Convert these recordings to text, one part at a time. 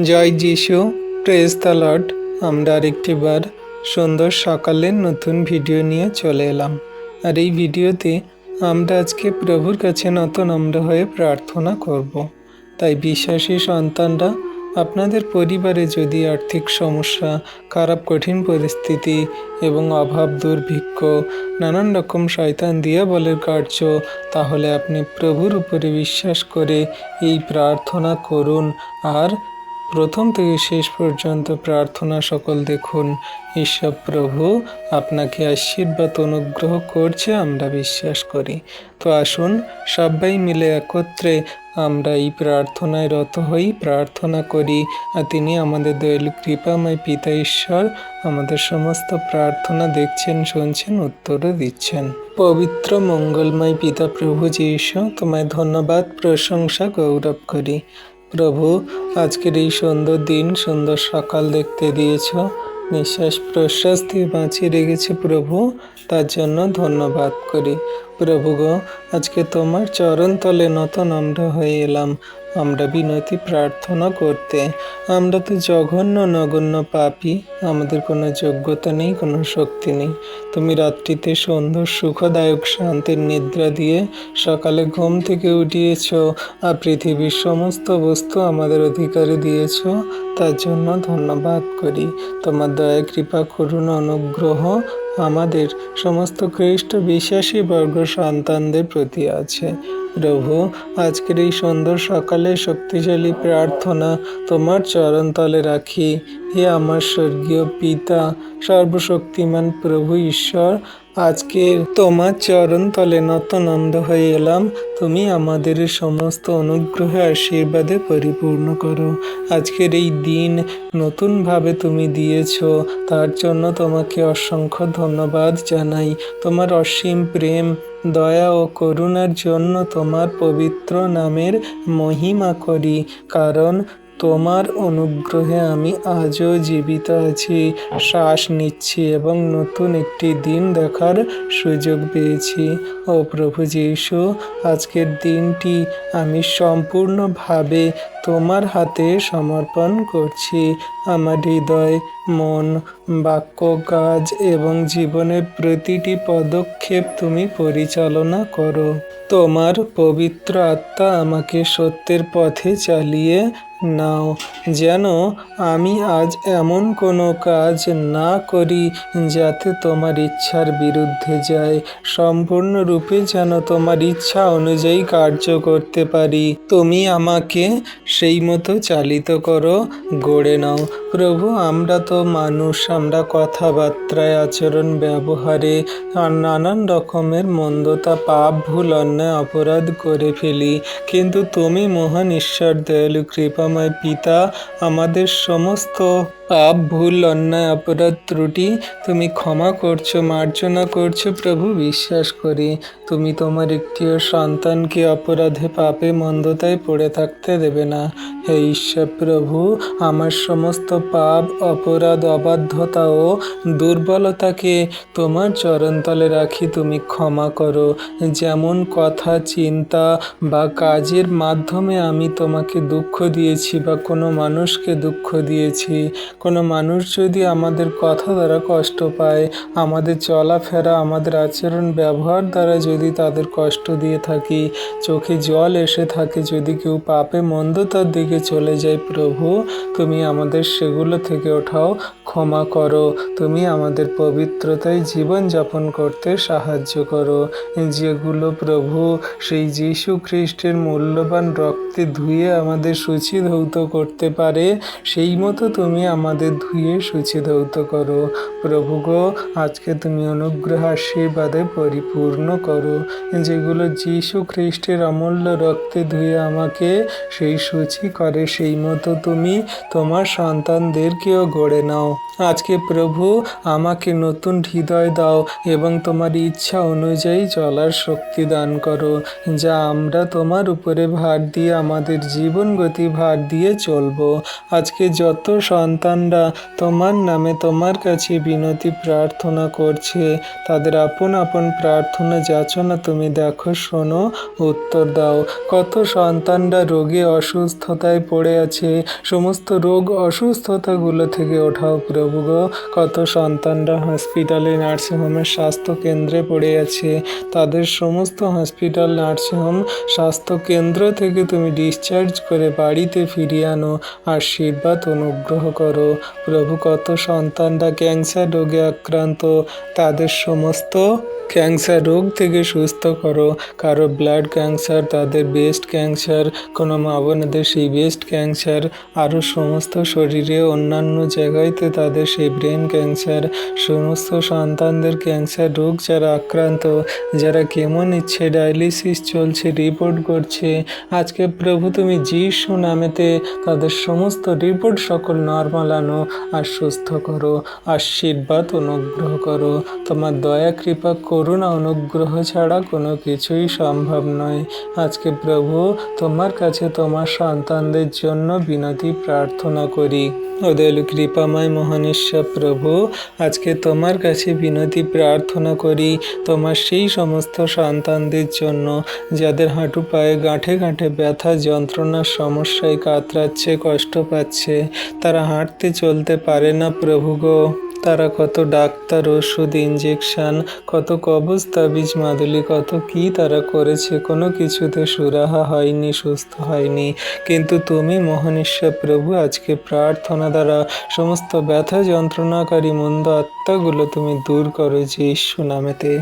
জয় যিশু, praise the Lord. আমরা আরেকটিবার সুন্দর সকালের নতুন ভিডিও নিয়ে চলে এলাম। আর এই ভিডিওতে আমরা আজকে প্রভুর কাছে নম্র হয়ে প্রার্থনা করব। তাই বিশ্বাসী সন্তানরা, আপনাদের পরিবারে যদি আর্থিক সমস্যা, খারাপ কঠিন পরিস্থিতি এবং অভাব, দুর্ভিক্ষ, নানান রকম শয়তান দিয়াবলের কার্য, তাহলে আপনি প্রভুর উপরে বিশ্বাস করে এই প্রার্থনা করুন। আর প্রথম থেকে শেষ পর্যন্ত প্রার্থনা সকল দেখুন। ঈশ্বর প্রভু আপনাকে আশীর্বাদ অনুগ্রহ করছে, আমরা বিশ্বাস করি। তো আসুন সবাই মিলে একত্রে আমরা এই প্রার্থনায় রত হই, প্রার্থনা করি। আর তিনি আমাদের দয়ালু কৃপাময় পিতা ঈশ্বর আমাদের সমস্ত প্রার্থনা দেখছেন, শুনছেন, উত্তরও দিচ্ছেন। পবিত্র মঙ্গলময় পিতা প্রভু যীশু, তোমায় ধন্যবাদ, প্রশংসা, গৌরব করি। প্রভু, আজকের এই সুন্দর দিন, সুন্দর সকাল দেখতে দিয়েছ, নিঃশ্বাস প্রশ্বাস দিয়ে বাঁচিয়ে রেখেছে প্রভু, তার জন্য ধন্যবাদ করি। প্রভু গো, আজকে তোমার চরণ তলে নম্র হয়ে এলাম আমরা বিনতি প্রার্থনা করতে। আমরা তো জঘন্য নগণ্য পাপী, আমাদের কোনো যোগ্যতা নেই, কোনো শক্তি নেই। তুমি রাত্রিতে সুন্দর সুখদায়ক শান্তির নিদ্রা দিয়ে সকালে ঘুম থেকে উঠিয়েছ, আর পৃথিবীর সমস্ত বস্তু আমাদের অধিকারে দিয়েছ, তার জন্য ধন্যবাদ করি। তোমার দয়া, কৃপা, করুণা, অনুগ্রহ আমাদের সমস্ত খ্রিস্ট বিশ্বাসী বর্গ সন্তানদের প্রতি আছে। প্রভু, আজকের এই সুন্দর সকালে শক্তিশালী প্রার্থনা তোমার চরণতলে রাখি। হে আমার স্বর্গীয় পিতা, সর্বশক্তিমান প্রভু ঈশ্বর, আজকে তোমার চরণতলে নম্র হয়ে এলাম। তুমি আমাদের সমস্ত অনুগ্রহে আশীর্বাদে পরিপূর্ণ করো। আজকের এই দিন নতুনভাবে তুমি দিয়েছ, তার জন্য তোমাকে অসংখ্য ধন্যবাদ জানাই। তোমার অসীম প্রেম, দয়া ও করুণার জন্য তোমার পবিত্র নামের মহিমা করি, কারণ তোমার অনুগ্রহে আমি আজও জীবিত আছি, শ্বাস নিচ্ছি এবং নতুন একটি দিন দেখার সুযোগ পেয়েছি। ও প্রভু যীশু, আজকের দিনটি আমি সম্পূর্ণভাবে তোমার হাতে সমর্পণ করছি। আমার হৃদয়, মন, বাক্য, কাজ এবং জীবনের প্রতিটি পদক্ষেপ তুমি পরিচালনা করো। তোমার পবিত্র আত্মা আমাকে সত্যের পথে চালিয়ে নাও, যেন আমি আজ এমন কোনো কাজ না করি যাতে তোমার ইচ্ছার বিরুদ্ধে যায়। সম্পূর্ণরূপে যেন তোমার ইচ্ছা অনুযায়ী কার্য করতে পারি। তুমি আমাকে সেই মতো চালিত করো, গড়ে নাও। প্রভু, আমরা তো মানুষ, আমরা কথাবার্তায়, আচরণ, ব্যবহারে আর নানান রকমের মন্দতা, পাপ, ভুল, অন্যায়, অপরাধ করে ফেলি। কিন্তু তুমি মহান ঈশ্বর, দয়ালু কৃপাময় পিতা, আমাদের সমস্ত পাপ, ভুল, অন্যায়, অপরাধ, ত্রুটি তুমি ক্ষমা করছো, মার্জনা করছো। প্রভু, বিশ্বাস করি তুমি তোমার একটিও সন্তানকে অপরাধে, পাপে, মন্দতায় পড়ে থাকতে দেবে না। হে ঈশ্বর প্রভু, আমার সমস্ত পাপ, অপরাধ, অবাধ্যতা ও দুর্বলতাকে তোমার চরণতলে রাখি, তুমি ক্ষমা করো। যেমন কথা, চিন্তা বা কাজের মাধ্যমে আমি তোমাকে দুঃখ দিয়েছি বা কোনো মানুষকে দুঃখ দিয়েছি, কোনো মানুষ যদি আমাদের কথা দ্বারা কষ্ট পায়, আমাদের চলাফেরা, আমাদের আচরণ, ব্যবহার দ্বারা যদি তাদের কষ্ট দিয়ে থাকি, চোখে জল এসে থাকে, যদি কেউ পাপে, মন্দতার দিকে চলে যায়, প্রভু তুমি আমাদের সেগুলো থেকে ওঠাও, ক্ষমা করো। তুমি আমাদের পবিত্রতায় জীবন যাপন করতে সাহায্য করো, যেগুলো প্রভু সেই যীশু খ্রিস্টের মূল্যবান রক্তে ধুয়ে আমাদের শুচিধৌত করতে পারে, সেই মতো তুমি আমাদের ধুয়ে শুচিধৌত করো। প্রভু গো, আজকে তুমি অনুগ্রহ আশীর্বাদে পরিপূর্ণ করো, যেগুলো যীশু খ্রিস্টের অমূল্য রক্তে ধুয়ে আমাকে সেই শুচি করে, সেই মতো তুমি তোমার সন্তানদেরকেও গড়ে নাও। আজকে প্রভু আমাকে নতুন হৃদয় দাও এবং তোমার ইচ্ছা অনুযায়ী চলার শক্তি দান করো, যা আমরা তোমার উপরে ভার দিয়ে আমাদের জীবন গতি ভার দিয়ে চলবো। আজকে যত সন্তানরা তোমার নামে তোমার কাছে বিনতি প্রার্থনা করছে, তাদের আপন আপন প্রার্থনা যাচনা তুমি দেখো, শোনো, উত্তর দাও। কত সন্তানরা রোগে অসুস্থতায় পড়ে আছে, সমস্ত রোগ অসুস্থতাগুলো থেকে ওঠাও প্রভু গো। কত সন্তানরা হসপিটালে, নার্সিংহোমের স্বাস্থ্য কেন্দ্রে পড়ে আছে, তাদের সমস্ত হসপিটাল, নার্সিংহোম, স্বাস্থ্য কেন্দ্র থেকে তুমি ডিসচার্জ করে বাড়িতে ফিরিয়ে আনো, আশীর্বাদ অনুগ্রহ করো প্রভু। কত সন্তানরা ক্যান্সার রোগে আক্রান্ত, তাদের সমস্ত ক্যান্সার রোগ থেকে সুস্থ করো। কারো ব্লাড ক্যান্সার, তাদের ব্রেস্ট ক্যান্সার, কোনো মা বোনেদের সেই ব্রেস্ট ক্যান্সার, আরও সমস্ত শরীরে অন্যান্য জায়গায়তে তাদের সেই ব্রেন ক্যান্সার, সমস্ত সন্তানদের ক্যান্সার রোগ যারা আক্রান্ত, যারা কেমো নিচ্ছে, ডায়ালিসিস চলছে, রিপোর্ট করছে, আজকে প্রভু তুমি যিশু নামেতে তাদের সমস্ত রিপোর্ট সকল নর্মাল আনো আর সুস্থ করো, আশীর্বাদ অনুগ্রহ করো। তোমার দয়া কৃপা করুণা অনুগ্রহ ছাড়া কোনো কিছুই সম্ভব নয়। আজকে প্রভু তোমার কাছে তোমার সন্তানদের জন্য বিনতি প্রার্থনা করি। ও দয়ালু কৃপাময় মহানেশ্বর প্রভু, আজকে তোমার কাছে বিনতি প্রার্থনা করি তোমার সেই সমস্ত সন্তানদের জন্য যাদের হাঁটু পায়ে গাঁঠে গাঁঠে ব্যথা, যন্ত্রণার সমস্যায় কাতরাচ্ছে, কষ্ট পাচ্ছে, তারা হাঁটতে চলতে পারে না প্রভু গো। তারা কত ডাক্তার, ওষুধ, ইঞ্জেকশন, কত কবজ তাবিজ মাদুলি, কত কি তারা করেছে, কোনো কিছুতে সুরাহা হয়নি, সুস্থ হয়নি। কিন্তু তুমি মহানেশ্বর প্রভু আজকে প্রার্থনা দ্বারা সমস্ত ব্যথা যন্ত্রণাকারী মন্দ আত্মাগুলো তুমি দূর করো যিশু নামেতে।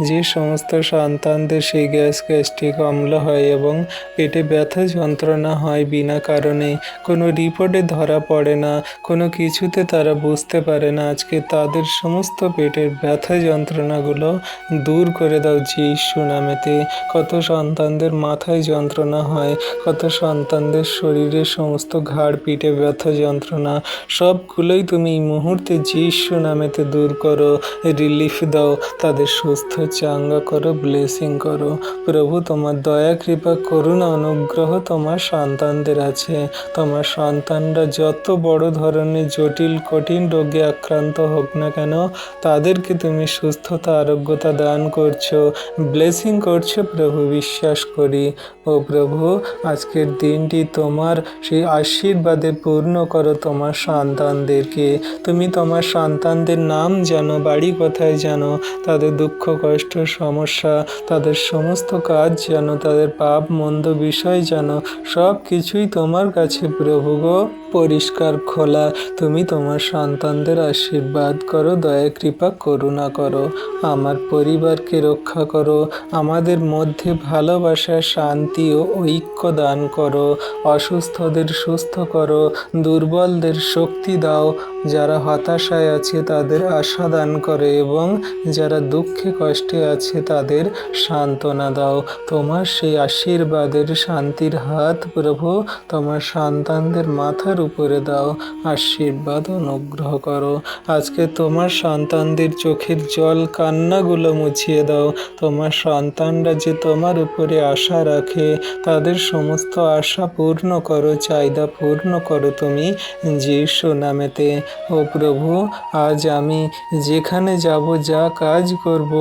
যে সমস্ত সন্তানদের সেই গ্যাস্ট্রিক অম্ল হয় এবং পেটে ব্যথা যন্ত্রণা হয় বিনা কারণে, কোনো রিপোর্টে ধরা পড়ে না, কোনো কিছুতে তারা বুঝতে পারে না, আজকে তাদের সমস্ত পেটের ব্যথা যন্ত্রণাগুলো দূর করে দাও যিশু নামেতে। কত সন্তানদের মাথায় যন্ত্রণা হয়, কত সন্তানদের শরীরে সমস্ত ঘাড় পিঠে ব্যথা যন্ত্রণা, সবগুলোই তুমি এই মুহূর্তে যিশু নামেতে দূর করো, রিলিফ দাও, তাদের সুস্থ চাঙ্গা করো, ব্লেসিং করো প্রভু। তোমার দয়া কৃপা করুণা অনুগ্রহ তোমার সন্তানদের আছে। তোমার সন্তানরা যত বড় ধরনের জটিল কঠিন রোগে আক্রান্ত হোক না কেন, তাদেরকে তুমি সুস্থতা আরোগ্যতা দান করছো, ব্লেসিং করছো প্রভু, বিশ্বাস করি। ও প্রভু, আজকের দিনটি তোমার সেই আশীর্বাদে পূর্ণ করো তোমার সন্তানদেরকে। তুমি তোমার সন্তানদের নাম জানো, বাড়ি কোথায় জানো, তাদের দুঃখ কষ্ট সমস্যা, তাদের সমস্ত কাজ জানো, তাদের পাপ মন্দ বিষয় জানো, সব কিছুই তোমার কাছে প্রভু গো পরিষ্কার খোলা। তুমি তোমার সন্তানদের আশীর্বাদ করো, দয়া কৃপা করুণা করো, আমার পরিবারকে রক্ষা করো, আমাদের মধ্যে ভালোবাসা, শান্তি ও ঐক্য দান করো, অসুস্থদের সুস্থ করো, দুর্বলদের শক্তি দাও, যারা হতাশায় আছে তাদের আশা দান করো এবং যারা দুঃখে কষ্টে আছে তাদের সান্ত্বনা দাও। তোমার সেই আশীর্বাদের শান্তির হাত প্রভু তোমার সন্তানদের মাথার উপরে দাও, আশীর্বাদ অনুগ্রহ করো। আজকে তোমার সন্তানদের চোখের জল কান্নাগুলো মুছিয়ে দাও। তোমার সন্তানরা যে তোমার উপরে আশা রাখে, তাদের সমস্ত আশা পূর্ণ করো, চাহিদা পূর্ণ করো তুমি যিশু নামেতে। ও প্রভু, আজ আমি যেখানে যাব, যা কাজ করব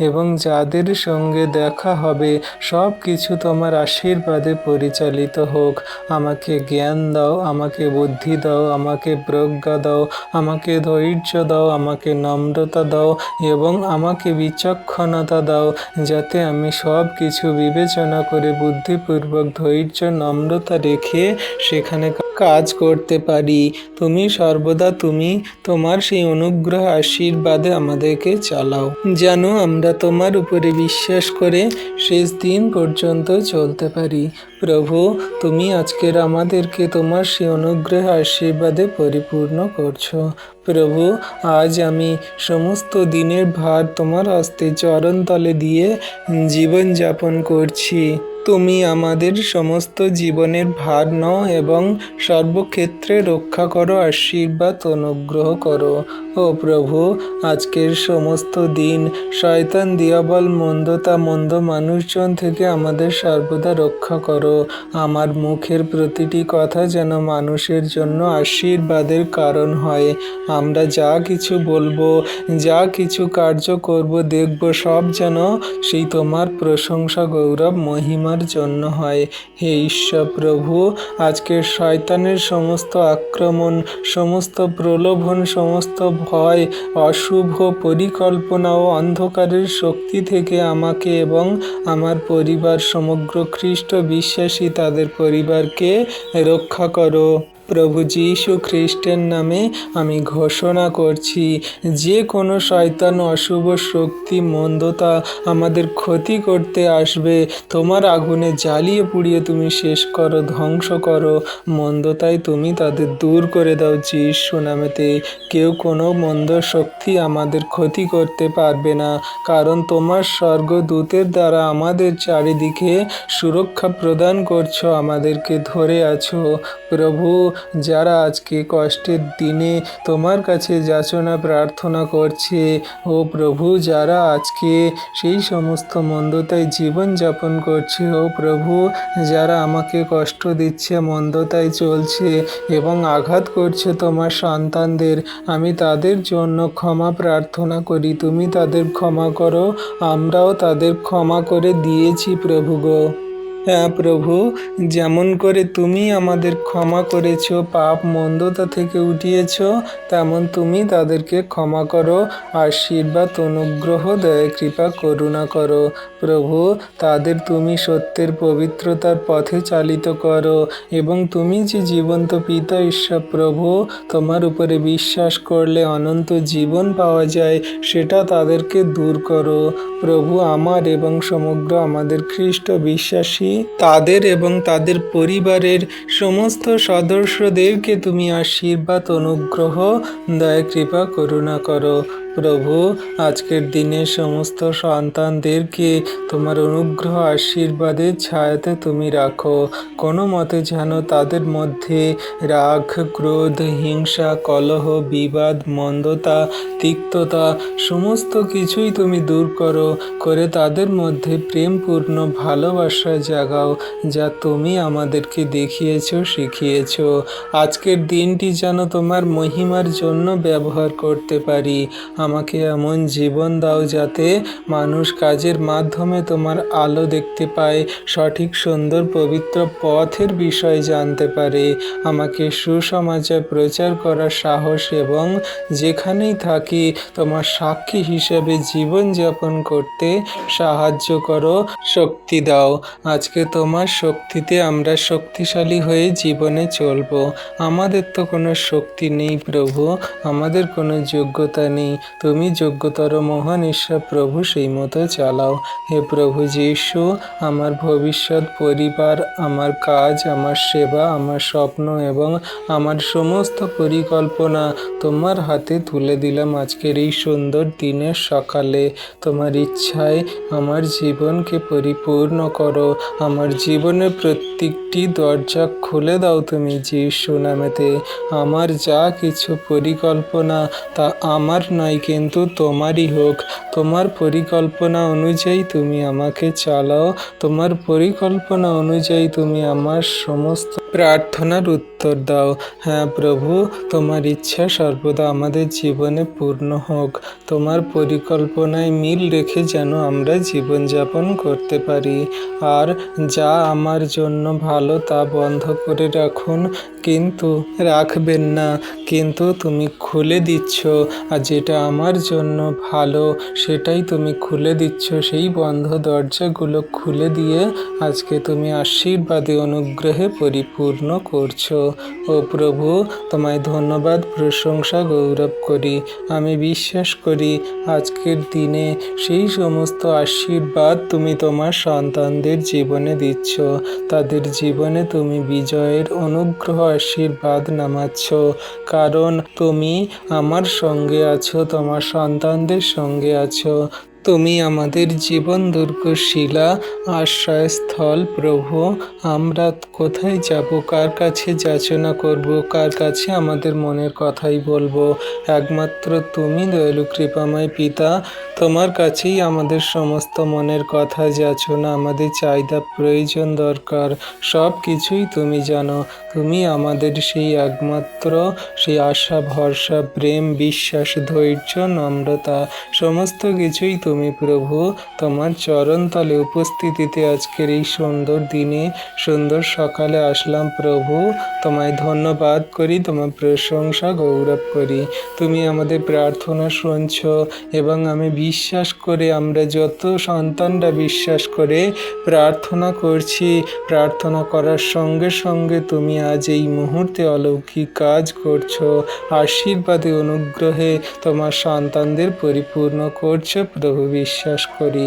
এবং যাদের সঙ্গে দেখা হবে, সব কিছু তোমার আশীর্বাদে পরিচালিত হোক। আমাকে জ্ঞান দাও, আমাকে বুদ্ধি দাও, আমাকে প্রজ্ঞা দাও, আমাকে ধৈর্য দাও, আমাকে নম্রতা দাও এবং আমাকে বিচক্ষণতা দাও, যাতে আমি সব কিছু বিবেচনা করে বুদ্ধিপূর্বক ধৈর্য নম্রতা রেখে সেখানে কাজ করতে পারি। তুমি সর্বদা তুমি তোমার সেই অনুগ্রহ আশীর্বাদে আমাদেরকে চালাও, যেন আমরা তোমার উপরে বিশ্বাস করে শেষ দিন পর্যন্ত চলতে পারি। প্রভু, তুমি আজকের আমাদেরকে তোমার সেই অনুগ্রহ আশীর্বাদে পরিপূর্ণ করছো। প্রভু, আজ আমি সমস্ত দিনের ভার তোমার হস্তে চরণতলে দিয়ে জীবনযাপন করছি। তুমি আমাদের সমস্ত জীবনের ভার নাও এবং সর্বক্ষেত্রে রক্ষা করো, আশীর্বাদ অনুগ্রহ করো। ও প্রভু, আজকের সমস্ত দিন শয়তান, দিয়াবল, মন্দতা, মন্দ মানুষজন থেকে আমাদের সর্বদা রক্ষা করো। আমার মুখের প্রতিটি কথা যেন মানুষের জন্য আশীর্বাদের কারণ হয়। আমরা যা কিছু বলবো, যা কিছু কার্য করব, দেখব, সব যেন সেই তোমার প্রশংসা, গৌরব, মহিমার জন্য হয়। হে ঈশ্বর প্রভু, আজকের শয়তানের সমস্ত আক্রমণ, সমস্ত প্রলোভন, সমস্ত ভয়, অশুভ পরিকল্পনা ও অন্ধকারের শক্তি থেকে আমাকে এবং আমার পরিবার, সমগ্র খ্রিস্ট বিশ্বাসী তাদের পরিবারকে রক্ষা করো। প্রভু যীশু খ্রিস্টের নামে আমি ঘোষণা করছি, যে কোনো শয়তান, অশুভ শক্তি, মন্দতা আমাদের ক্ষতি করতে আসবে, তোমার আগুনে জ্বালিয়ে পুড়িয়ে তুমি শেষ করো, ধ্বংস করো। মন্দতায় তুমি তাদের দূর করে দাও যীশু নামেতে। কেউ কোনো মন্দ শক্তি আমাদের ক্ষতি করতে পারবে না, কারণ তোমার স্বর্গদূতের দ্বারা আমাদের চারিদিকে সুরক্ষা প্রদান করছো, আমাদেরকে ধরে আছো। প্রভু, যারা আজকে কষ্টের দিনে তোমার কাছে যাচনা প্রার্থনা করছে, ও প্রভু, যারা আজকে সেই সমস্ত মন্দতায় জীবনযাপন করছে, ও প্রভু, যারা আমাকে কষ্ট দিচ্ছে, মন্দতায় চলছে এবং আঘাত করছে তোমার সন্তানদের, আমি তাদের জন্য ক্ষমা প্রার্থনা করি। তুমি তাদের ক্ষমা করো, আমরাও তাদের ক্ষমা করে দিয়েছি প্রভু গো। হ্যাঁ প্রভু, যেমন করে তুমি আমাদের ক্ষমা করেছ, পাপ মন্দতা থেকে উঠিয়েছ, তেমন তুমি তাদেরকে ক্ষমা করো, আশীর্বাদ, অনুগ্রহ, দয়া, কৃপা, করুণা করো। প্রভু, তাদের তুমি সত্যের পবিত্রতার পথে চালিত করো এবং তুমি যে জীবন্ত পিতা ঈশ্বর প্রভু, তোমার উপরে বিশ্বাস করলে অনন্ত জীবন পাওয়া যায়, সেটা তাদেরকে দূর করো। প্রভু, আমার এবং সমগ্র আমাদের খ্রিস্ট বিশ্বাসী তাদের এবং তাদের পরিবারের সমস্ত সদস্যদেরকে তুমি আশীর্বাদ, অনুগ্রহ, দয়া, কৃপা, করুণা করো। প্রভু, আজকের দিনে সমস্ত সন্তানদেরকে তোমার অনুগ্রহ, আশীর্বাদের ছায়াতে তুমি রাখো। কোনো মতে যেন তাদের মধ্যে রাগ, ক্রোধ, হিংসা, কলহ, বিবাদ, মন্দতা, তিক্ততা সমস্ত কিছুই তুমি দূর করে তাদের মধ্যে প্রেমপূর্ণ ভালোবাসা জাগাও, যা তুমি আমাদেরকে দেখিয়েছ, শিখিয়েছ। আজকের দিনটি যেন তোমার মহিমার জন্য ব্যবহার করতে পারি। আমাকে এমন জীবন দাও যাতে মানুষ কাজের মাধ্যমে তোমার আলো দেখতে পায়, সঠিক, সুন্দর, পবিত্র পথের বিষয়ে জানতে পারে। আমাকে সুসমাচার প্রচার করার সাহস এবং যেখানেই থাকি তোমার সাক্ষী হিসেবে জীবনযাপন করতে সাহায্য করো, শক্তি দাও। আজকে তোমার শক্তিতে আমরা শক্তিশালী হয়ে জীবনে চলবো। আমাদের তো কোনো শক্তি নেই প্রভু, আমাদের কোনো যোগ্যতা নেই। তুমি যোগ্যতর মহান ঈশ্বর প্রভু, সেই মতো চালাও। হে প্রভু যীশু, আমার ভবিষ্যৎ, পরিবার, আমার কাজ, আমার সেবা, আমার স্বপ্ন এবং আমার সমস্ত পরিকল্পনা তোমার হাতে তুলে দিলাম আজকের এই সুন্দর দিনের সকালে। তোমার ইচ্ছায় আমার জীবনকে পরিপূর্ণ করো। আমার জীবনের প্রত্যেকটি দরজা খুলে দাও তুমি যীশু নামেতে। আমার যা কিছু পরিকল্পনা তা আমার নয়, কিন্তু তোমারই হোক। তোমার পরিকল্পনা অনুযায়ী তুমি আমাকে চালাও। তোমার পরিকল্পনা অনুযায়ী তুমি আমার সমস্ত প্রার্থনার উত্তর দাও। হ্যাঁ প্রভু, তোমার ইচ্ছা সর্বদা আমাদের জীবনে পূর্ণ হোক। তোমার পরিকল্পনায় মিল রেখে যেন আমরা জীবনযাপন করতে পারি। আর যা আমার জন্য ভালো তা বন্ধ করে রাখুন, কিন্তু রাখবেন না, কিন্তু তুমি খুলে দিচ্ছ। আর যেটা আমার জন্য ভালো সেটাই তুমি খুলে দিচ্ছ। সেই বন্ধ দরজাগুলো খুলে দিয়ে আজকে তুমি আশীর্বাদে, অনুগ্রহে পরিপূর্ণ করছো। ও প্রভু, তোমায় ধন্যবাদ, প্রশংসা, গৌরব করি। আমি বিশ্বাস করি আজকের দিনে সেই সমস্ত আশীর্বাদ তুমি তোমার সন্তানদের জীবনে দিচ্ছ। তাদের জীবনে তুমি বিজয়ের অনুগ্রহ, আশীর্বাদ নামাচ্ছ, কারণ তুমি আমার সঙ্গে আছো, তোমার সন্তানদের সঙ্গে আছো। তুমি আমাদের জীবন দুর্গশিলা, আশ্রয়স্থল। প্রভু, আমরা কোথায় যাব, কার কাছে যাচনা করব, কার কাছে আমাদের মনের কথাই বলবো? একমাত্র তুমি দয়ালু কৃপাময় পিতা, তোমার কাছেই আমাদের সমস্ত মনের কথা, যাচনা, আমাদের চাহিদা, প্রয়োজন, দরকার সব কিছুই তুমি জানো। তুমি আমাদের সেই একমাত্র, সেই আশা, ভরসা, প্রেম, বিশ্বাস, ধৈর্য, নম্রতা সমস্ত কিছুই তুমি প্রভু। তোমার চরণতলে উপস্থিতিতে আজকের এই সুন্দর দিনে, সুন্দর সকালে আসলাম প্রভু। তোমায় ধন্যবাদ করি, তোমার প্রশংসা গৌরব করি। তুমি আমাদের প্রার্থনা শুনছ এবং আমি বিশ্বাস করে, আমরা যত সন্তানরা বিশ্বাস করে প্রার্থনা করছি, প্রার্থনা করার সঙ্গে সঙ্গে তুমি আজ এই মুহূর্তে অলৌকিক কাজ করছো, আশীর্বাদে অনুগ্রহে তোমার সন্তানদের পরিপূর্ণ করছো প্রভু, বিশ্বাস করি।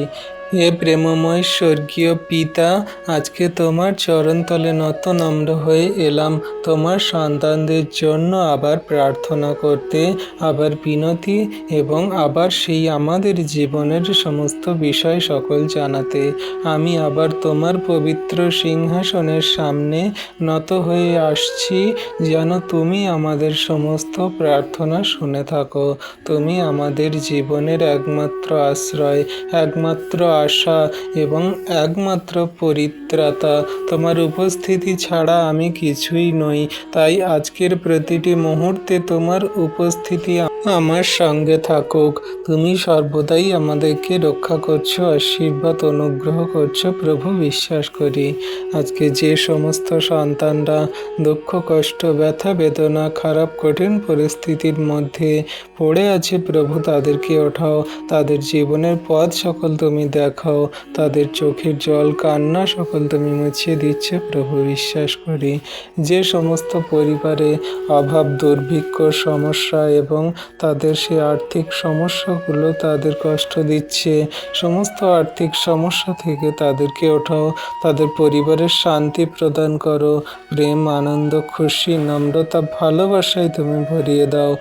হে প্রেমময় স্বর্গীয় পিতা, আজকে তোমার চরণতলে নত নম্র হয়ে এলাম তোমার সন্তানদের জন্য আবার প্রার্থনা করতে, আবার বিনতি এবং আবার সেই আমাদের জীবনের সমস্ত বিষয় সকল জানাতে। আমি আবার তোমার পবিত্র সিংহাসনের সামনে নত হয়ে আসছি, যেন তুমি আমাদের সমস্ত প্রার্থনা শুনে থাকো। তুমি আমাদের জীবনের একমাত্র আশ্রয়, একমাত্র আশা এবং একমাত্র পরিত্রাতা। তোমার উপস্থিতি ছাড়া আমি কিছুই নই। তাই আজকের প্রতিটি মুহূর্তে তোমার উপস্থিতি আমার সঙ্গে থাকুক। তুমি সর্বদাই আমাদেরকে রক্ষা করছো, আশীর্বাদ অনুগ্রহ করছো প্রভু, বিশ্বাস করি। আজকে যে সমস্ত সন্তানরা দুঃখ, কষ্ট, ব্যথা, বেদনা, খারাপ কঠিন পরিস্থিতির মধ্যে পড়ে আছে প্রভু, তাদেরকে ওঠাও। তাদের জীবনের পথ সকল তুমি দেখাও। তাদের চোখের জল, কান্না সকল তুমি মুছিয়ে দিচ্ছে প্রভু, বিশ্বাস করি। যে সমস্ত পরিবারে অভাব, দুর্ভিক্ষ, সমস্যা এবং তাদের সে আর্থিক সমস্যাগুলো তাদের কষ্ট দিচ্ছে, সমস্ত আর্থিক সমস্যা থেকে তাদেরকে ওঠাও। তাদের পরিবারের শান্তি প্রদান করো। প্রেম, আনন্দ, খুশি, নম্রতা, ভালোবাসায় তুমি ভরিয়ে দাও।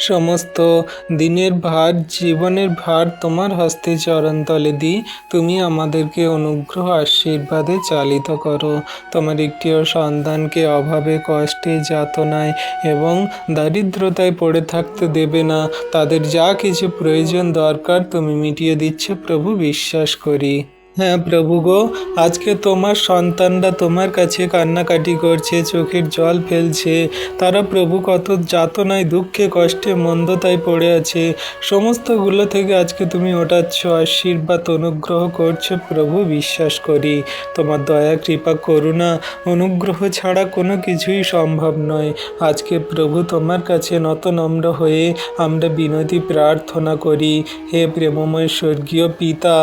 সমস্ত দিনের ভার, জীবনের ভার তোমার হস্তে চরণতলে দিই। তুমি আমাদেরকে অনুগ্রহ, আশীর্বাদে চালিত করো। তোমার একটিও সন্তানকে অভাবে, কষ্টে, যাতনায় এবং দারিদ্রতায় পড়ে থাকতে দেবে না। তাদের যা কিছু প্রয়োজন, দরকার তুমি মিটিয়ে দিচ্ছ প্রভু, বিশ্বাস করি। হ্যাঁ প্রভু গো, আজকে তোমার সন্তানরা তোমার কাছে কান্নাকাটি করছে, চোখের জল ফেলছে। তারা প্রভু কত যাতনায়, দুঃখে, কষ্টে, মন্দতায় পড়ে আছে। সমস্তগুলো থেকে আজকে তুমি ওঠাচ্ছ, আশীর্বাদ অনুগ্রহ করছো প্রভু, বিশ্বাস করি। তোমার দয়া, কৃপা, করুণা, অনুগ্রহ ছাড়া কোনো কিছুই সম্ভব নয়। আজকে প্রভু তোমার কাছে নত নম্র হয়ে আমরা বিনতি প্রার্থনা করি। হে প্রেমময় স্বর্গীয় পিতা,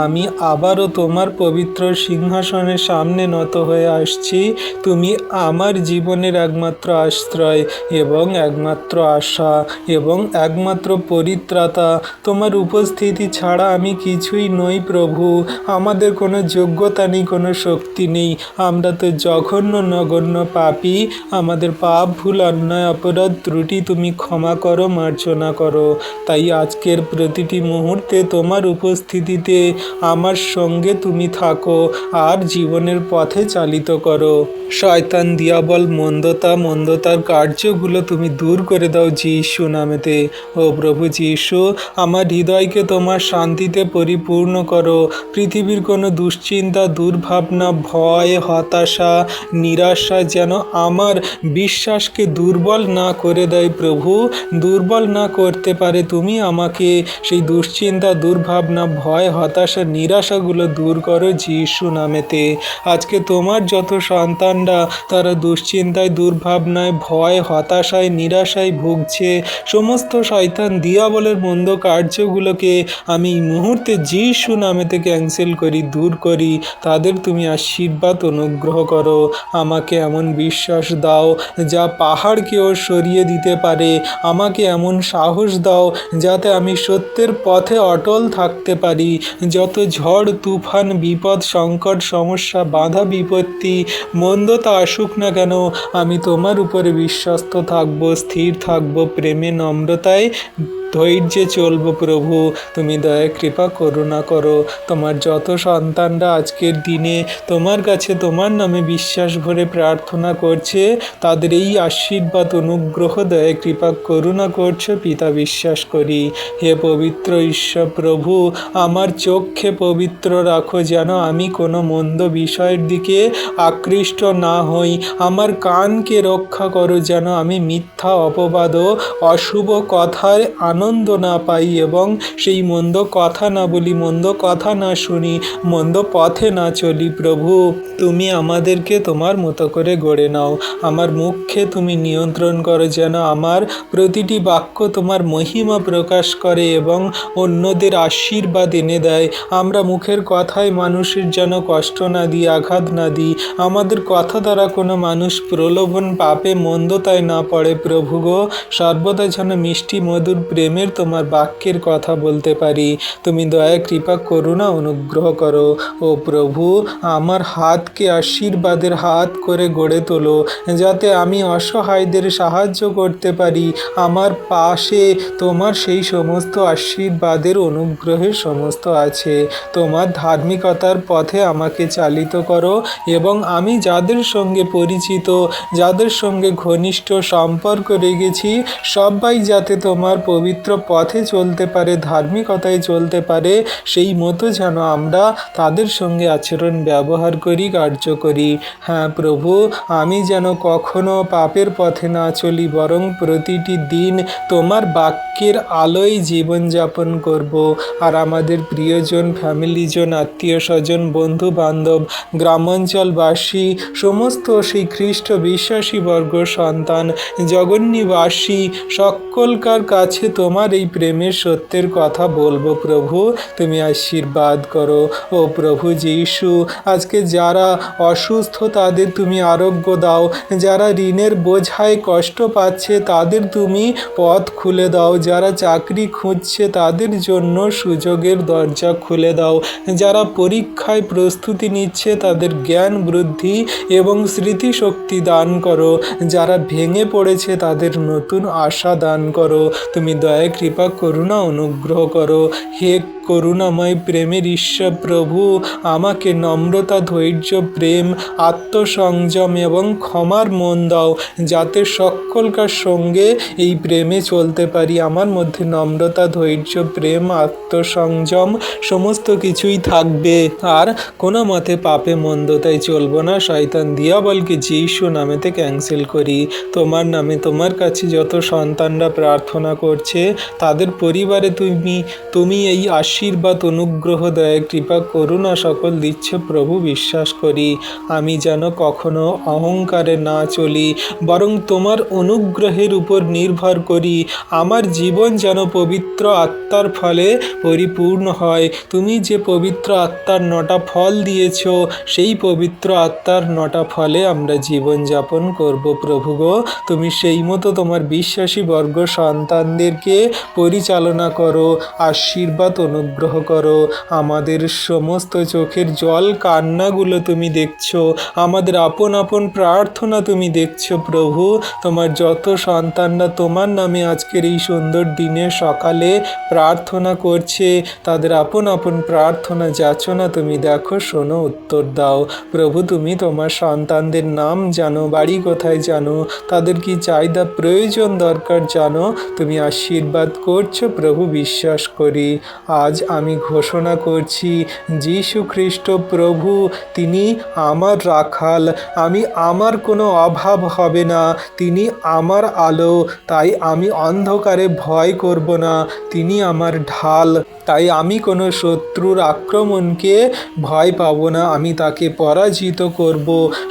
আমি আবারও তোমার পবিত্র সিংহাসনের সামনে নত হয়ে আসছি। তুমি আমার জীবনের একমাত্র আশ্রয় এবং একমাত্র আশা এবং একমাত্র পরিত্রাতা। তোমার উপস্থিতি ছাড়া আমি কিছুই নই প্রভু। আমাদের কোনো যোগ্যতা নেই, কোনো শক্তি নেই। আমরা তো জঘন্য, নগণ্য পাপী। আমাদের পাপ, ভুল, অন্যায়, অপরাধ, ত্রুটি তুমি ক্ষমা করো, মার্জনা করো। তাই আজকের প্রতিটি মুহূর্তে তোমার উপস্থিতিতে আমার সঙ্গে তুমি থাকো আর জীবনের পথে চালিত করো। শয়তান, দিয়াবল, মন্দতার কার্যগুলো তুমি দূর করে দাও যিশু নামেতে। ও প্রভু যিশু, আমার হৃদয়কে তোমার শান্তিতে পরিপূর্ণ করো। পৃথিবীর কোনো দুশ্চিন্তা, দুর্ভাবনা, ভয়, হতাশা, নিরাশা যেন আমার বিশ্বাসকে দুর্বল না করে দেয় প্রভু, দুর্বল না করতে পারে। তুমি আমাকে সেই দুশ্চিন্তা, দুর্ভাবনা, ভয়, হতাশা, নিরাশাগুলো দূর করো যিশু নামেতে। আজকে তোমার যত সন্তানরা তারা দুশ্চিন্তায়, দুর্ভাবনায়, ভয়, হতাশায়, নিরাশায় ভুগছে, সমস্ত শয়তান, দিয়াবলের মন্দ কার্যগুলোকে আমি এই মুহূর্তে যিশু নামেতে ক্যান্সেল করি, দূর করি। তাদের তুমি আশীর্বাদ অনুগ্রহ করো। আমাকে এমন বিশ্বাস দাও যা পাহাড়কেও সরিয়ে দিতে পারে। আমাকে এমন সাহস দাও যাতে আমি সত্যের পথে অটল থাকতে পারি। যত ঝড়, তুফান, বিপদ, সংকট, সমস্যা, বাধা, বিপত্তি, মন্দতা আসুক না কেন, আমি তোমার উপরে বিশ্বস্ত থাকবো, স্থির থাকবো, প্রেমে, নম্রতায় ধৈর্যে চলবো প্রভু। তুমি দয়া কৃপা করুণা করো। তোমার যত সন্তানরা আজকের দিনে তোমার কাছে তোমার নামে বিশ্বাস ভরে প্রার্থনা করছে, তাদের এই আশীর্বাদ অনুগ্রহ দয়া কৃপা করুণা করছো পিতা, বিশ্বাস করি। হে পবিত্র ঈশ্বর প্রভু, আমার চোখকে পবিত্র রাখো যেন আমি কোনো মন্দ বিষয়ের দিকে আকৃষ্ট না হই। আমার কানকে রক্ষা করো যেন আমি মিথ্যা অপবাদ ও অশুভ কথার আনন্দ না পাই এবং সেই মন্দ কথা না বলি, মন্দ কথা না শুনি, মন্দ পথে না চলি। প্রভু, তুমি আমাদেরকে তোমার মতো করে গড়ে নাও। আমার মুখকে তুমি নিয়ন্ত্রণ করো যেন আমার প্রতিটি বাক্য তোমার মহিমা প্রকাশ করে এবং অন্যদের আশীর্বাদ এনে দেয়। আমরা মুখের কথায় মানুষের যেন কষ্ট না দিই, আঘাত না দিই। আমাদের কথা দ্বারা কোনো মানুষ প্রলোভন, পাপে, মন্দতায় না পড়ে। প্রভু গো, সর্বদা যেন মিষ্টি মধুর প্রেমের তোমার বাক্যের কথা বলতে পারি। তুমি দয়া কৃপা করুণা অনুগ্রহ করো। ও প্রভু, আমার হাতকে আশীর্বাদের হাত করে গড়ে তোলো যাতে আমি অসহায়দের সাহায্য করতে পারি। আমার পাশে তোমার সেই সমস্ত আশীর্বাদের অনুগ্রহের সমস্ত আছে। তোমার ধার্মিকতার পথে আমাকে চালিত করো এবং আমি যাদের সঙ্গে পরিচিত, যাদের সঙ্গে ঘনিষ্ঠ সম্পর্ক রেখেছি, সবাই যাতে তোমার পবিত্র পথে চলতে পারে, ধার্মিকতায় চলতে পারে, সেই মতো যেন আমরা তাদের সঙ্গে আচরণ ব্যবহার করি, কার্য করি। হ্যাঁ প্রভু, আমি যেন কখনো পাপের পথে না চলি, বরং প্রতিটি দিন তোমার বাক্যের আলোয় জীবনযাপন করব। আর আমাদের প্রিয়জন, ফ্যামিলিজন, আত্মীয় স্বজন, বন্ধু বান্ধব, গ্রামাঞ্চলবাসী, সমস্ত সেই খ্রিস্ট বিশ্বাসী বর্গ সন্তান, জগন্নিবাসী সকলকার কাছে তোমার এই প্রেমের সত্যের কথা বলবো। প্রভু, তুমি আশীর্বাদ করো। ও প্রভু যীশু, আজকে যারা অসুস্থ তাদের তুমি আরোগ্য দাও, যারা ঋণের বোঝায় কষ্ট পাচ্ছে তাদের তুমি পথ খুলে দাও, যারা চাকরি খুঁজছে তাদের জন্য সুযোগের দরজা খুলে দাও, যারা পরীক্ষায় প্রস্তুতি নিচ্ছে তাদের জ্ঞান বৃদ্ধি এবং স্মৃতিশক্তি দান করো, যারা ভেঙে পড়েছে তাদের নতুন আশা দান করো। তুমি দয়া কৃপা করুণা অনুগ্রহ করো। হে করুণাময় প্রেমের ঈশ্বর প্রভু, আমাকে নম্রতা, ধৈর্য, প্রেম, আত্মসংযম এবং ক্ষমার মন দাও যাতে সকলকার সঙ্গে এই প্রেমে চলতে পারি। আমার মধ্যে নম্রতা, ধৈর্য, প্রেম, আত্মসংযম সমস্ত কিছুই থাকবে। আর কোনো মতে পাপে মন্দতায় চলবো না। শয়তান দিয়াবলকে যীশু নামেতে ক্যান্সেল করি। তোমার নামে তোমার কাছে যত সন্তানরা প্রার্থনা করছে তাদের পরিবারে তুমি এই আশীর্বাদ, অনুগ্রহ, দয়া, কৃপা, করুণা সকল দিচ্ছ প্রভু, বিশ্বাস করি। আমি যেন কখনো অহংকারে না চলি, বরং তোমার অনুগ্রহের উপর নির্ভর করি। আমার জীবন যেন পবিত্র আত্মার ফলে পরিপূর্ণ হয়। তুমি যে পবিত্র আত্মার 9টা ফল দিয়েছ, সেই পবিত্র আত্মার 9টা ফলে আমরা জীবনযাপন করব। প্রভু গো, তুমি সেই মতো তোমার বিশ্বাসী বর্গ সন্তানদেরকে পরিচালনা করো, আশীর্বাদ অনুগ্রহ করো। আমাদের সমস্ত চোখের জল কান্নাগুলো তুমি দেখছো, আমাদের আপন আপন প্রার্থনা তুমি দেখছো। প্রভু, তোমার যত সন্তানরা তোমার নামে আজকের এই সুন্দর দিনে সকালে প্রার্থনা করছে, তাদের আপন আপন প্রার্থনা যাচনা তুমি দেখো, শোনো, উত্তর দাও। প্রভু, তুমি তোমার সন্তানদের নাম জানো, বাড়ি কোথায় জানো, তাদের কি চাহিদা প্রয়োজন দরকার জানো, তুমি আশীর্বাদ করছো প্রভু, বিশ্বাস করি। আজ আমি ঘোষণা করছি, যীশু খ্রিস্ট প্রভু তিনি আমার রাখাল, আমার কোনো অভাব হবে না। তিনি আমার আলো, তাই আমি অন্ধকারে ভয় করব না। তিনি আমার ঢাল, তাই আমি কোনো শত্রুর আক্রমণকে ভয় পাব না। আমি তাকে পরাজিত করব।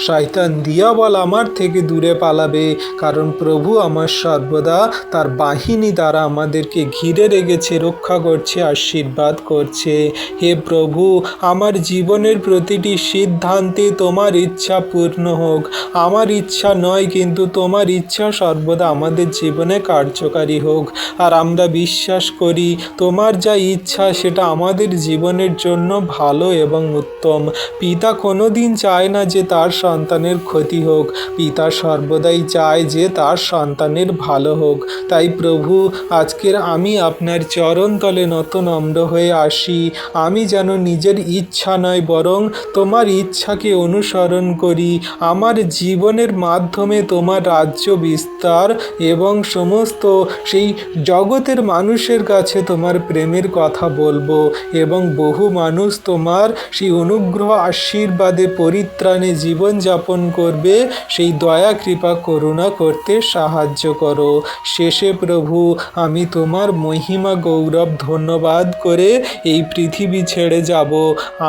শয়তান দিয়াবল আমার থেকে দূরে পালাবে, কারণ প্রভু আমার সর্বদা তার বাহিনী দ্বারা আমাদেরকে ঘিরে রেখেছে, রক্ষা করছে, আশীর্বাদ আশীর্বাদ করছে। হে প্রভু, আমার জীবনের প্রতিটি সিদ্ধান্তে তোমার ইচ্ছা পূর্ণ হোক। আমার ইচ্ছা নয়, কিন্তু তোমার ইচ্ছা সর্বদা আমাদের জীবনে কার্যকারী হোক। আর আমরা বিশ্বাস করি তোমার যা ইচ্ছা সেটা আমাদের জীবনের জন্য ভালো এবং উত্তম। পিতা কোনোদিন চায় না যে তার সন্তানের ক্ষতি হোক, পিতা সর্বদাই চায় যে তার সন্তানের ভালো হোক। তাই প্রভু, আজকের আমি আপনার চরণতলে নত নম্র হয়ে আসি। আমি যেন নিজের ইচ্ছা নয়, বরং তোমার ইচ্ছাকে অনুসরণ করি। আমার জীবনের মাধ্যমে তোমার রাজ্য বিস্তার এবং সমস্ত সেই জগতের মানুষের কাছে তোমার প্রেমের কথা বলবো, এবং বহু মানুষ তোমার সেই অনুগ্রহ আশীর্বাদে পরিত্রাণে জীবনযাপন করবে। সেই দয়া কৃপা করুণা করতে সাহায্য করো। শেষে প্রভু, আমি তোমার মহিমা গৌরব ধন্যবাদ করে এই পৃথিবী ছেড়ে যাব।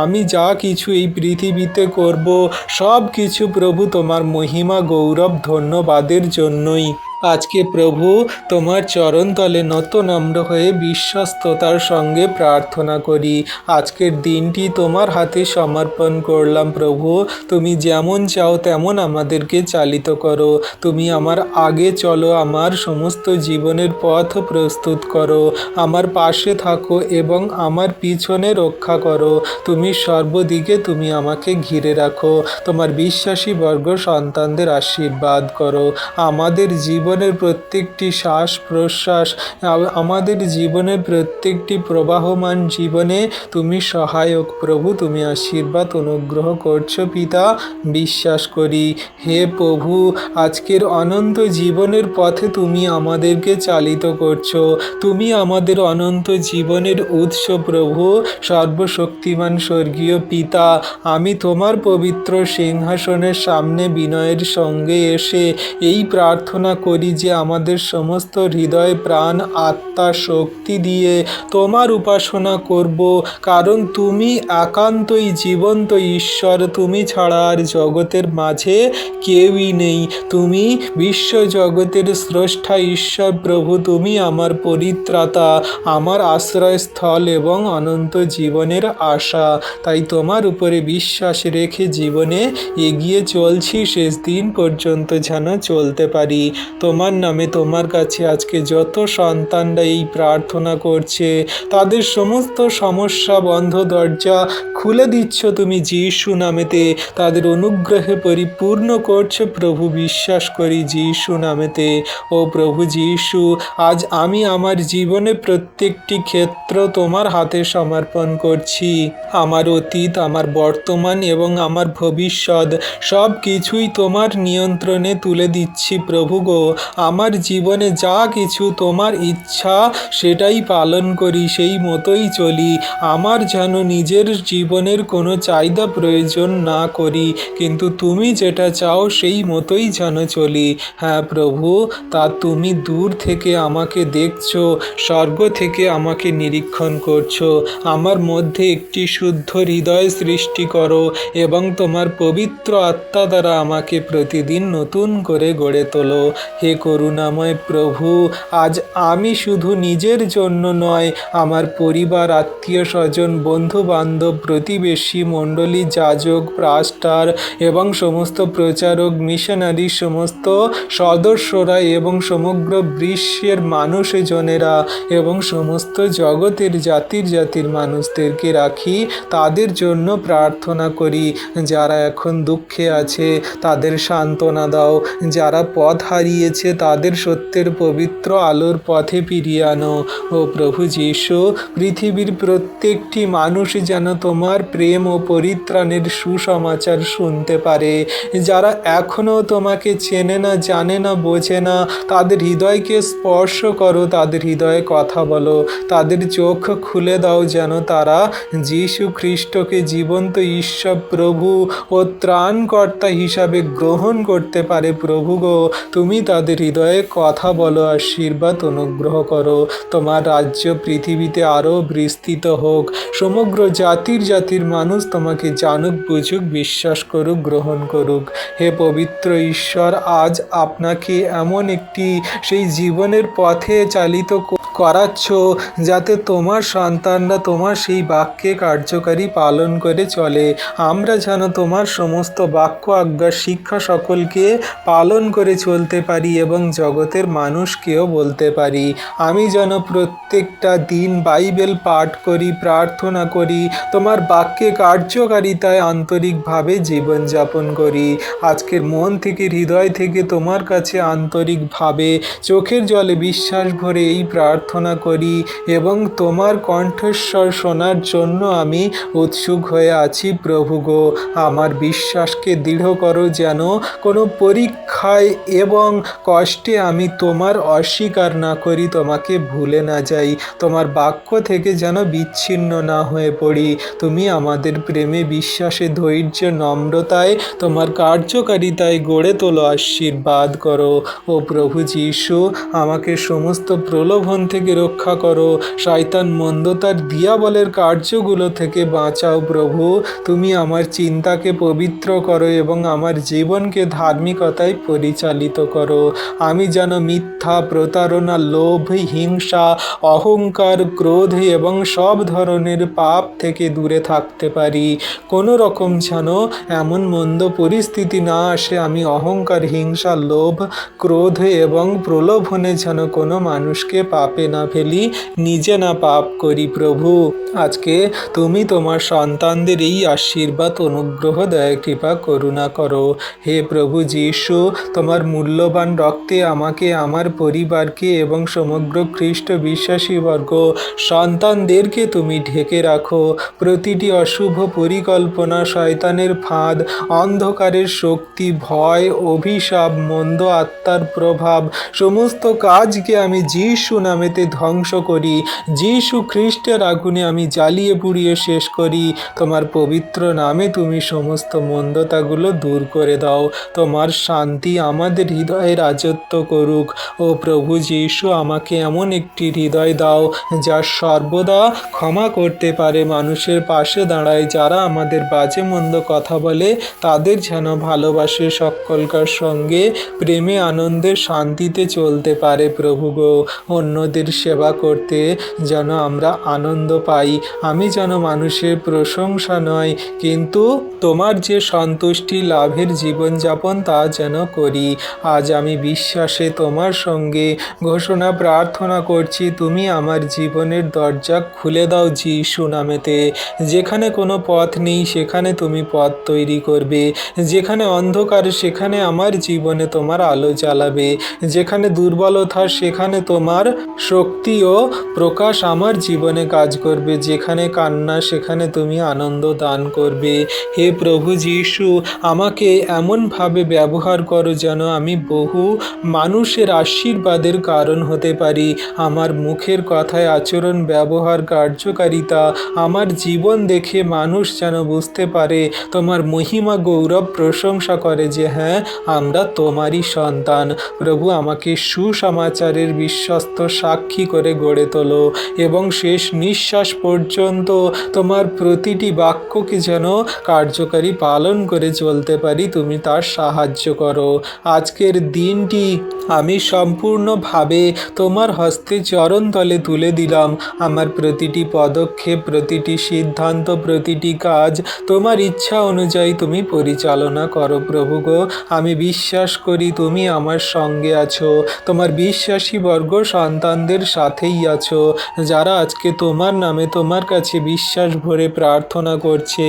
আমি যা কিছু এই পৃথিবীতে করব, সব কিছু প্রভু তোমার মহিমা গৌরব ধন্যবাদের জন্যই। আজকে প্রভু তোমার চরণতলে নত নম্র হয়ে বিশ্বস্ততার সঙ্গে প্রার্থনা করি। আজকের দিনটি তোমার হাতে সমর্পণ করলাম প্রভু। তুমি যেমন চাও তেমন আমাদেরকে চালিত করো। তুমি আমার আগে চলো, আমার সমস্ত জীবনের পথ প্রস্তুত করো। আমার পাশে থাকো এবং আমার পিছনে রক্ষা করো। তুমি সর্বদিকে তুমি আমাকে ঘিরে রাখো। তোমার বিশ্বাসী বর্গ সন্তানদের আশীর্বাদ করো। আমাদের জীবনের প্রত্যেকটি শ্বাস প্রশ্বাস, আমাদের জীবনের প্রত্যেকটি প্রবাহমান জীবনে তুমি সহায়ক প্রভু। তুমি আশীর্বাদ অনুগ্রহ করছো পিতা, বিশ্বাস করি। হে প্রভু, আজকের অনন্ত জীবনের পথে তুমি আমাদেরকে চালিত করছো। তুমি আমাদের অনন্ত জীবনের উৎস প্রভু। সর্বশক্তিমান স্বর্গীয় পিতা, আমি তোমার পবিত্র সিংহাসনের সামনে বিনয়ের সঙ্গে এসে এই প্রার্থনা করি যে আমাদের সমস্ত হৃদয় প্রাণ আত্মা শক্তি দিয়ে তোমার উপাসনা করব, কারণ তুমি একান্তই জীবন্ত ঈশ্বর। তুমি ছাড়া আর জগতের মাঝে কেউই নেই। তুমি বিশ্ব জগতের স্রষ্টা ঈশ্বর প্রভু। তুমি আমার পরিত্রাতা, আমার আশ্রয়স্থল এবং অনন্ত জীবনের আশা। তাই তোমার উপরে বিশ্বাস রেখে জীবনে এগিয়ে চলছি, শেষ দিন পর্যন্ত যেন চলতে পারি। তোমার নামে তোমার কাছে আজকে যত সন্তানরা এই প্রার্থনা করছে, তাদের সমস্ত সমস্যা বন্ধ দরজা খুলে দিচ্ছ তুমি যিশু নামেতে। তাদের অনুগ্রহে পরিপূর্ণ করছো প্রভু, বিশ্বাস করি যিশু নামেতে। ও প্রভু যিশু, আজ আমি আমার জীবনে প্রত্যেকটি ক্ষেত্র তোমার হাতে সমর্পণ করছি। আমার অতীত, আমার বর্তমান এবং আমার ভবিষ্যৎ সব কিছুই তোমার নিয়ন্ত্রণে তুলে দিচ্ছি প্রভু গো। আমার জীবনে যা কিছু তোমার ইচ্ছা সেটাই পালন করি, সেই মতোই চলি। আমার যেন নিজের জীবনের কোনো চাহিদা প্রয়োজন না করি, কিন্তু তুমি যেটা চাও সেই মতোই যেন চলি। হ্যাঁ প্রভু, তা তুমি দূর থেকে আমাকে দেখছো, স্বর্গ থেকে আমাকে নিরীক্ষণ করছো। আমার মধ্যে একটি শুদ্ধ হৃদয় সৃষ্টি করো এবং তোমার পবিত্র আত্মা দ্বারা আমাকে প্রতিদিন নতুন করে গড়ে তোলো। হে করুণাময় প্রভু, আজ আমি শুধু নিজের জন্য নয়, আমার পরিবার, আত্মীয় স্বজন, বন্ধু বান্ধব, প্রতিবেশী মণ্ডলী, যাজক, পাস্টার এবং সমস্ত প্রচারক, মিশনারি, সমস্ত সদস্যরা এবং সমগ্র বিশ্বের মানুষজনেরা এবং সমস্ত জগতের জাতির জাতির মানুষদেরকে রাখি। তাদের জন্য প্রার্থনা করি। যারা এখন দুঃখে আছে তাদের সান্ত্বনা দাও। যারা পথ হারিয়েছে তাদের সত্যের পবিত্র আলোর পথে ফিরিয়ে আনো। ও প্রভু যীশু, পৃথিবীর প্রত্যেকটি মানুষ যেন তোমার প্রেম ও পরিত্রাণের সুসমাচার শুনতে পারে। যারা এখনও তোমাকে চেনে না, জানে না, বোঝে না, তাদের হৃদয়কে স্পর্শ করো, তাদের হৃদয়ে কথা বলো, তাদের চোখ খুলে দাও যেন তারা যীশু খ্রিস্টকে জীবন্ত ঈশ্বর প্রভু ও ত্রাণকর্তা হিসাবে গ্রহণ করতে পারে। প্রভু গো, তুমি তাদের হৃদয়ে কথা বলো, আশীর্বাদ অনুগ্রহ করো। তোমার রাজ্য পৃথিবীতে আরও বিস্তৃত হোক। সমগ্র জাতির জাতির মানুষ তোমাকে জানুক, বুঝুক, বিশ্বাস করুক, গ্রহণ করুক। হে পবিত্র ঈশ্বর, আজ আপনাকে এমন একটি সেই জীবনের পথে চালিত করাচ্ছ, যাতে তোমার সন্তানরা তোমার সেই বাক্যে কার্যকারী পালন করে চলে। আমরা যেন তোমার সমস্ত বাক্য আজ্ঞা শিক্ষা সকলকে পালন করে চলতে পারি এবং জগতের মানুষকেও বলতে পারি। আমি যেন প্রত্যেকটা দিন বাইবেল পাঠ করি, প্রার্থনা করি, তোমার বাক্যে কার্যকারিতায় আন্তরিকভাবে জীবনযাপন করি। আজকের মন থেকে হৃদয় থেকে তোমার কাছে আন্তরিকভাবে চোখের জলে বিশ্বাস ভরে এই প্রার্থনা করি এবং তোমার কণ্ঠস্বর শোনার জন্য আমি উৎসুক হয়ে আছি। প্রভু গো, আমার বিশ্বাসকে দৃঢ় করো, যেন কোনো পরীক্ষায় এবং কষ্টে আমি তোমার অস্বীকার না করি, তোমাকে ভুলে না যাই, তোমার বাক্য থেকে যেন বিচ্ছিন্ন না হয়ে পড়ি। তুমি আমাদের প্রেমে, বিশ্বাসে, ধৈর্য, নম্রতায়, তোমার কার্যকারিতায় গড়ে তোলো, আশীর্বাদ করো। ও প্রভু যীশু, আমাকে সমস্ত প্রলোভন থেকে রক্ষা করো, শয়তান মন্দতার দিয়াবলের কার্যগুলো থেকে বাঁচাও। প্রভু, তুমি আমার চিন্তাকে পবিত্র করো এবং আমার জীবনকে ধার্মিকতায় পরিচালিত করো। আমি যেন মিথ্যা, প্রতারণা, লোভ, হিংসা, অহংকার, ক্রোধ এবং সব ধরনের পাপ থেকে দূরে থাকতে পারি। কোনো রকম যেন এমন মন্দ পরিস্থিতি না আসে আমি অহংকার, হিংসা, লোভ, ক্রোধ এবং প্রলোভনে যেন কোনো মানুষকে পাপে না ফেলি, নিজে না পাপ করি। প্রভু, আজকে তুমি তোমার সন্তানদের এই আশীর্বাদ, অনুগ্রহ, দয়া, কৃপা, করুণা করো। হে প্রভু যীশু, তোমার মূল্যবান রক্তে আমাকে, আমার পরিবারকে এবং সমগ্র খ্রিস্ট বিশ্বাসীবর্গ সন্তানদেরকে তুমি ঢেকে রাখো। প্রতিটি অশুভ পরিকল্পনা, শয়তানের ফাঁদ, অন্ধকারের শক্তি, ভয়, অভিশাপ, মন্দ আত্মার প্রভাব, সমস্ত কাজকে আমি যীশু নামেতে ধ্বংস করি। যীশু খ্রিস্টের আগুনে আমি জ্বালিয়ে পুড়িয়ে শেষ করি। তোমার পবিত্র নামে তুমি সমস্ত মন্দতাগুলো দূর করে দাও। তোমার শান্তি আমাদের হৃদয়ে রাজত্ব করুক। ও প্রভু যীশু, আমাকে এমন একটি হৃদয় দাও যা সর্বদা ক্ষমা করতে পারে, মানুষের পাশে দাঁড়ায়, যারা আমাদের বাজে মন্দ কথা বলে তাদের যেন ভালোবাসে, সকলকার সঙ্গে প্রেমে, আনন্দে, শান্তিতে চলতে পারে। প্রভু গো, অন্যদের সেবা করতে যেন আমরা আনন্দ পাই। আমি যেন মানুষের প্রশংসা নয়, কিন্তু তোমার যে সন্তুষ্টি লাভের জীবনযাপন তা যেন করি। আজ আমি বিশ্বাসে তোমার সঙ্গে ঘোষণা প্রার্থনা করছি, তুমি আমার জীবনের দরজা খুলে দাও যীশু নামেতে। যেখানে কোনো পথ নেই সেখানে তুমি পথ তৈরি করবে, যেখানে অন্ধকার সেখানে আমার জীবনে তোমার আলো জ্বালাবে, যেখানে দুর্বলতা সেখানে তোমার শক্তি ও প্রকাশ আমার জীবনে কাজ করবে, যেখানে কান্না সেখানে তুমি আনন্দ দান করবে। হে প্রভু যীশু, আমাকে এমনভাবে ব্যবহার করো যেন আমি বহু মানুষের আশীর্বাদের কারণ হতে পারি। আমার মুখের কথায়, আচরণ, ব্যবহার, কার্যকারিতা, আমার জীবন দেখে মানুষ যেন বুঝতে পারে, তোমার মহিমা, গৌরব, প্রশংসা করে যে হ্যাঁ, আমরা তোমারই সন্তান। প্রভু, আমাকে সুসমাচারের বিশ্বস্ত সাক্ষী করে গড়ে তোলো এবং শেষ নিঃশ্বাস পর্যন্ত তোমার প্রতিটি বাক্যকে যেন কার্যকারী পালন করে চলতে পারি, তুমি তার সাহায্য করো। আজকের দিনটি আমি সম্পূর্ণভাবে তোমার হস্তে চরণতলে তুলে দিলাম। আমার প্রতিটি পদক্ষেপ, প্রতিটি সিদ্ধান্ত, প্রতিটি কাজ তোমার ইচ্ছা অনুযায়ী তুমি পরিচালনা করো। প্রভু গো, আমি বিশ্বাস করি তুমি আমার সঙ্গে আছো, তোমার বিশ্বাসী বর্গ সন্তানদের সাথেই আছো, যারা আজকে তোমার নামে তোমার কাছে বিশ্বাস ভরে প্রার্থনা করছে।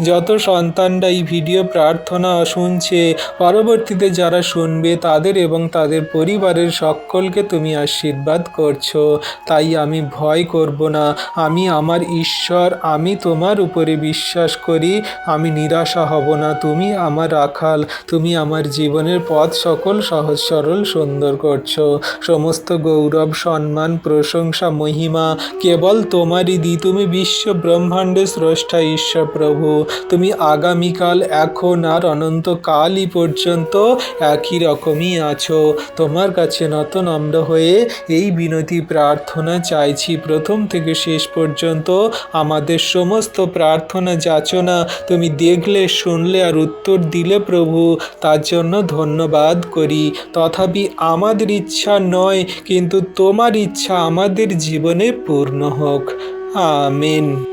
যত সন্তানরা এই ভিডিও প্রার্থনা শুনছে, পরবর্তীতে যারা শুনবে তাদের এবং তাদের পরিবারের সকলকে তুমি আশীর্বাদ করছো। তাই আমি ভয় করব না। আমি আমার ঈশ্বর, আমি তোমার উপরে বিশ্বাস করি, আমি নিরাশা হব না। তুমি আমার রাখাল, তুমি আমার জীবনের পথ সকল সহজ সরল সুন্দর করছো। সমস্ত গৌরব, সম্মান, প্রশংসা, মহিমা কেবল তোমারই দি। তুমি বিশ্ব ব্রহ্মাণ্ডের স্রষ্টা ঈশ্বর। প্রভু, তুমি আগামীকাল, এখন আর অনন্তকালই পর্যন্ত একই রকমই আছো। তোমার কাছে নত নম্র হয়ে এই বিনতি প্রার্থনা চাইছি। প্রথম থেকে শেষ পর্যন্ত আমাদের সমস্ত প্রার্থনা যাচনা তুমি দেখলে, শুনলে আর উত্তর দিলে প্রভু, তার জন্য ধন্যবাদ করি। তথাপি আমাদের ইচ্ছা নয়, কিন্তু তোমার ইচ্ছা আমাদের জীবনে পূর্ণ হোক। আমেন।